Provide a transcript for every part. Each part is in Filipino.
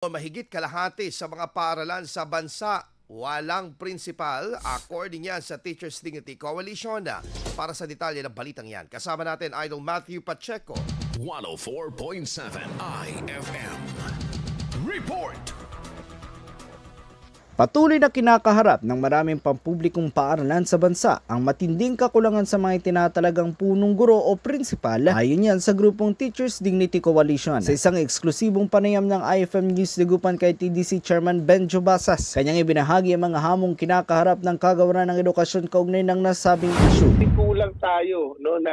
Mahigit kalahati sa mga paaralan sa bansa walang principal, according yan sa Teachers Dignity Coalition. Para sa detalye ng balitang yan, kasama natin Idol Matthew Pacheco. 104.7 IFM Report. Patuloy na kinakaharap ng maraming pampublikong paaralan sa bansa ang matinding kakulangan sa mga tinatalagang punong guro o prinsipal, ayon yan sa grupong Teachers Dignity Coalition. Sa isang eksklusibong panayam ng IFM News Dagupan kay TDC Chairman Benjo Basas, kanyang ibinahagi ang mga hamong kinakaharap ng kagawaran ng edukasyon kaugnay ng nasabing issue. Kulang tayo na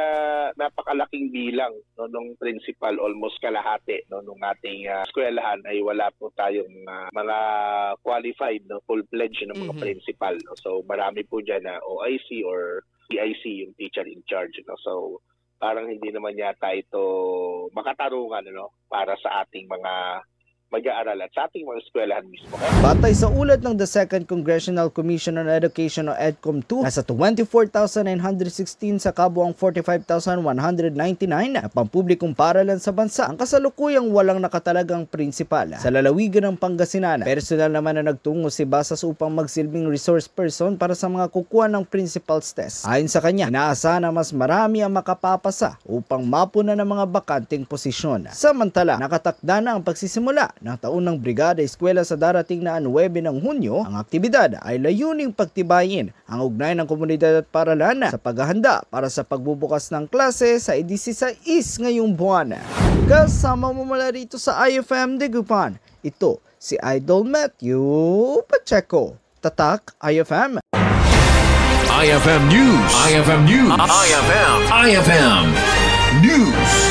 napakalaking bilang nung principal, almost kalahati nung ating eskwelahan ay wala po tayong mga qualified full-fledged ng mga principal. So marami po dyan na OIC or PIC, yung teacher in charge. So parang hindi naman yata ito makatarungan para sa ating mga mag-aaral at sa ating mga eskwelahan mismo. Batay sa ulat ng the 2nd Congressional Commission on Education o EDCOM-2, nasa 24,916 sa kabuang 45,199 na pampublikong paaralan sa bansa ang kasalukuyang walang nakatalagang prinsipal. Sa lalawigan ng Pangasinan, personal naman na nagtungo si Basas upang magsilbing resource person para sa mga kukuha ng principal's test. Ayon sa kanya, inaasahan na mas marami ang makapapasa upang mapuna ng mga bakanting posisyon. Samantala, nakatakda na ang pagsisimula ng taunang Brigada Eskwela sa darating na 9 ng Hunyo. Ang aktibidad ay layuning pagtibayin ang ugnayan ng komunidad at paaralan sa paghahanda para sa pagbubukas ng klase sa 16 ngayong buwan. Kasama mo mula rito sa IFM Dagupan, ito si Idol Matthew Pacheco. Tatak IFM. IFM News. IFM News. IFM News.